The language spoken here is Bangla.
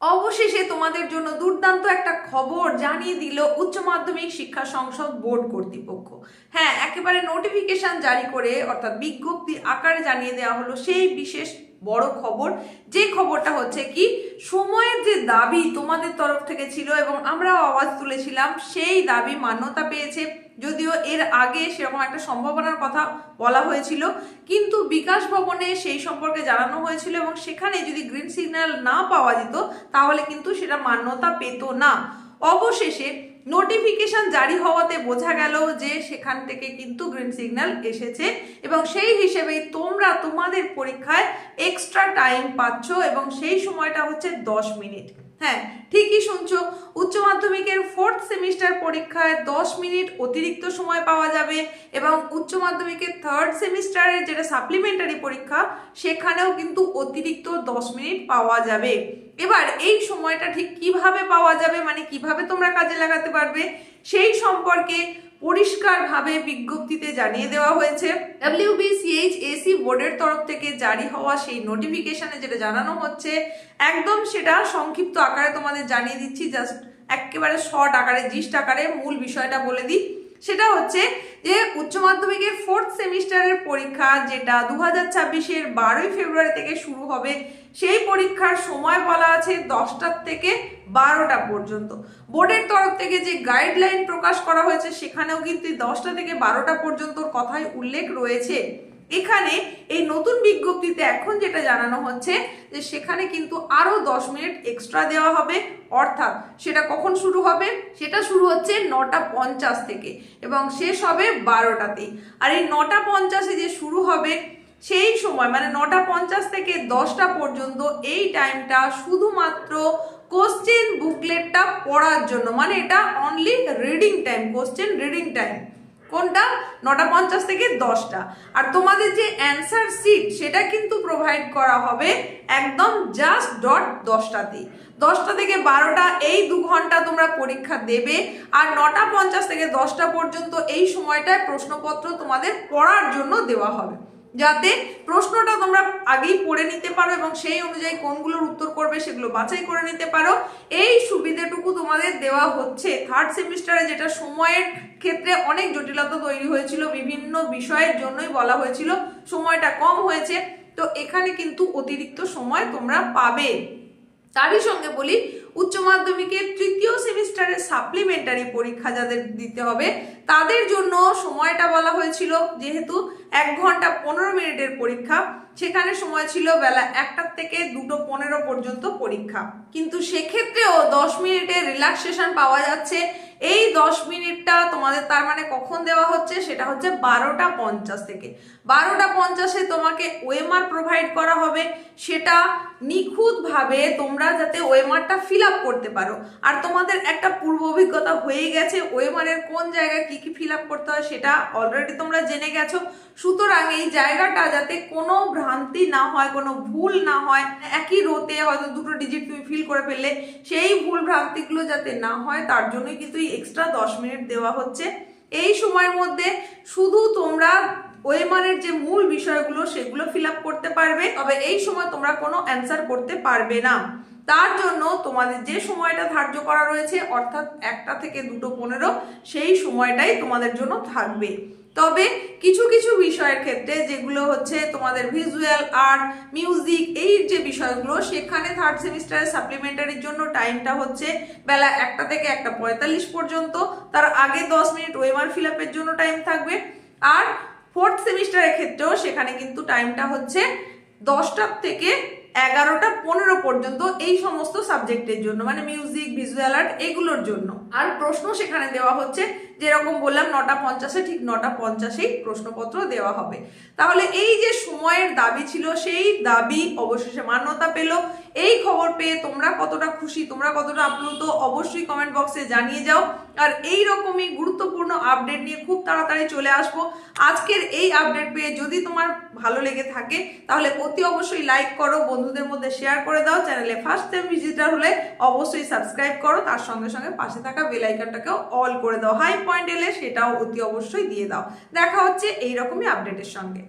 অবশেষে তোমাদের জন্য দুর্দান্ত একটা খবর জানিয়ে দিল উচ্চ মাধ্যমিক শিক্ষা সংসদ বোর্ড কর্তৃপক্ষ। হ্যাঁ, একেবারে নোটিফিকেশন জারি করে অর্থাৎ বিজ্ঞপ্তি আকারে জানিয়ে দেওয়া হলো সেই বিশেষ বড় খবর। যে খবরটা হচ্ছে কি, সময়ের যে দাবি তোমাদের তরফ থেকে ছিল এবং আমরাও আওয়াজ তুলেছিলাম, সেই দাবি মান্যতা পেয়েছে। যদিও এর আগে সেরকম একটা সম্ভাবনার কথা বলা হয়েছিল, কিন্তু বিকাশ ভবনে সেই সম্পর্কে জানানো হয়েছিল এবং সেখানে যদি গ্রিন সিগন্যাল না পাওয়া যেত তাহলে কিন্তু সেটা মান্যতা পেত না। অবশেষে নোটিফিকেশন জারি হওয়াতে বোঝা গেল যে সেখান থেকে কিন্তু গ্রিন সিগন্যাল এসেছে এবং সেই হিসেবেই তোমরা তোমাদের পরীক্ষায় এক্সট্রা টাইম পাচ্ছ এবং সেই সময়টা হচ্ছে 10 মিনিট। হ্যাঁ, ঠিকই শুনছো, উচ্চ মাধ্যমিকের 4th সেমিস্টার পরীক্ষায় 10 মিনিট অতিরিক্ত সময় পাওয়া যাবে এবং উচ্চ মাধ্যমিকের 3rd সেমিস্টারের যেটা সাপ্লিমেন্টারি পরীক্ষা সেখানেও কিন্তু অতিরিক্ত 10 মিনিট পাওয়া যাবে। এবার এই সময়টা ঠিক কিভাবে পাওয়া যাবে, মানে কিভাবে তোমরা কাজে লাগাতে পারবে, সেই সম্পর্কে পরিষ্কারভাবে বিজ্ঞপ্তিতে জানিয়ে দেওয়া হয়েছে। WBCHAC বোর্ডের তরফ থেকে জারি হওয়া সেই নোটিফিকেশনে যেটা জানানো হচ্ছে, একদম সেটা সংক্ষিপ্ত আকারে তোমাদের জানিয়ে দিচ্ছি, জাস্ট একেবারে শর্ট আকারে, জিস্ট আকারে মূল বিষয়টা বলে দিই। সেটা হচ্ছে যে উচ্চ মাধ্যমিকের 4th সেমিস্টারের পরীক্ষা যেটা 2026-এর 12ই ফেব্রুয়ারি থেকে শুরু হবে, সেই পরীক্ষার সময় বলা আছে 10টা থেকে 12টা পর্যন্ত। বোর্ডের তরফ থেকে যে গাইডলাইন প্রকাশ করা হয়েছে সেখানেও কিন্তু 10টা থেকে 12টা পর্যন্ত কথাই উল্লেখ রয়েছে। এখানে এই নতুন বিজ্ঞপ্তিতে এখন যেটা জানানো হচ্ছে যে সেখানে কিন্তু আরো 10 মিনিট এক্সট্রা দেওয়া হবে, অর্থাৎ সেটা কখন শুরু হবে, সেটা শুরু হচ্ছে 9:50 থেকে এবং শেষ হবে 12টাতেই। আর এই 9:50-এ যে শুরু হবে সেই সময় মানে 9:50 থেকে 10টা পর্যন্ত এই টাইমটা শুধুমাত্র কোশ্চেন বুকলেটটা পড়ার জন্য, মানে এটা only reading time, question reading time. কোনটা? 9:50 থেকে 10টা। আর তোমাদের যে অ্যান্সার শিট সেটা কিন্তু প্রোভাইড করা হবে একদম জাস্ট 10টাতেই। 10টা থেকে 12টা এই 2 ঘন্টা তোমরা পরীক্ষা দেবে আর 9:50 থেকে 10টা পর্যন্ত এই সময়টায় প্রশ্নপত্র তোমাদের পড়ার জন্য দেওয়া হবে, যাতে প্রশ্নটা তোমরা আগেই পড়ে নিতে পারো এবং সেই অনুযায়ী কোনগুলোর উত্তর করবে সেগুলো বাছাই করে নিতে পারো। এই সুবিধাটুকু তোমাদের দেওয়া হচ্ছে। 3rd সেমিস্টারে যেটা সময়ের ক্ষেত্রে অনেক জটিলতা তৈরি হয়েছিল, বিভিন্ন বিষয়ের জন্যই বলা হয়েছিল সময়টা কম হয়েছে, তো এখানে কিন্তু অতিরিক্ত সময় তোমরা পাবে। তারই সঙ্গে বলি, উচ্চ মাধ্যমিকের 3য় সেমিস্টারের সাপ্লিমেন্টারি পরীক্ষা যাদের দিতে হবে তাদের জন্য সময়টা বলা হয়েছিল, যেহেতু 1 ঘন্টা 15 মিনিটের পরীক্ষা, সেখানে সময় ছিল বেলা 1টা থেকে 2:15 পর্যন্ত পরীক্ষা, কিন্তু সেক্ষেত্রেও 10 মিনিটের রিল্যাক্সেশন পাওয়া যাচ্ছে। এই 10 মিনিটটা তোমাদের তার মানে কখন দেওয়া হচ্ছে, সেটা হচ্ছে 12:50 থেকে। 12:50-এ তোমাকে ওএমআর প্রোভাইড করা হবে, সেটা নিখুঁতভাবে তোমরা যাতে ওএমআরটা ফিল আপ করতে পারো। আর তোমাদের একটা পূর্ব অভিজ্ঞতা হয়ে গেছে, ওএমআর এর কোন জায়গায় কি কি ফিল আপ করতে হয় সেটা অলরেডি তোমরা জেনে গেছো। সুতরাং এই জায়গাটা যাতে কোনো ভ্রান্তি না হয়, কোনো ভুল না হয়, একই রোতে হয়তো 2টো ডিজিট তুমি ফিল করে ফেললে, সেই ভুল ভ্রান্তিগুলো যাতে না হয় তার জন্যই কিন্তু এক্সট্রা 10 মিনিট দেওয়া হচ্ছে। এই সময়ের মধ্যে শুধু তোমরা ওএমআর এর যে মূল বিষয়গুলো সেগুলো ফিল আপ করতে পারবে, তবে এই সময় তোমরা কোনো অ্যান্সার করতে পারবে না। তার জন্য তোমাদের যে সময়টা ধার্য করা রয়েছে অর্থাৎ 1টা থেকে 2:15 সেই সময়টাই তোমাদের জন্য থাকবে। তবে কিছু কিছু বিষয়ের ক্ষেত্রে যেগুলো হচ্ছে তোমাদের ভিজুয়াল আর্ট, মিউজিক, এই যে বিষয়গুলো, সেখানে 3rd সেমিস্টারের সাপ্লিমেন্টারির জন্য টাইমটা হচ্ছে বেলা 1টা থেকে 1:45 পর্যন্ত। তার আগে 10 মিনিট ওএমআর ফিল আপের জন্য টাইম থাকবে। আর 4th সেমিস্টারের ক্ষেত্রেও সেখানে কিন্তু টাইমটা হচ্ছে 10টা থেকে 11:15 পর্যন্ত এই সমস্ত সাবজেক্টের জন্য, মানে মিউজিক, ভিজুয়াল আর্ট এগুলোর জন্য। আর প্রশ্ন সেখানে দেওয়া হচ্ছে যেরকম বললাম 9:50-এ, ঠিক 9:50-এই প্রশ্নপত্র দেওয়া হবে। তাহলে এই যে সময়ের দাবি ছিল সেই দাবি অবশেষে মান্যতা পেল। এই খবর পেয়ে তোমরা কতটা খুশি, তোমরা কতটা আপ্লুত, অবশ্যই কমেন্ট বক্সে জানিয়ে যাও। আর এই রকমই গুরুত্বপূর্ণ আপডেট নিয়ে খুব তাড়াতাড়ি চলে আসবো। আজকের এই আপডেট পেয়ে যদি তোমার ভালো লেগে থাকে তাহলে অতি অবশ্যই লাইক করো, বন্ধুদের মধ্যে শেয়ার করে দাও। চ্যানেলে ফার্স্ট টাইম ভিজিটার হলে অবশ্যই সাবস্ক্রাইব করো, তার সঙ্গে সঙ্গে পাশে থাকা বেল আইকনটাকেও অল করে দাও। হাই পয়েন্ট এলে সেটাও অতি অবশ্যই দিয়ে দাও। দেখা হচ্ছে এইরকমই আপডেটের সঙ্গে।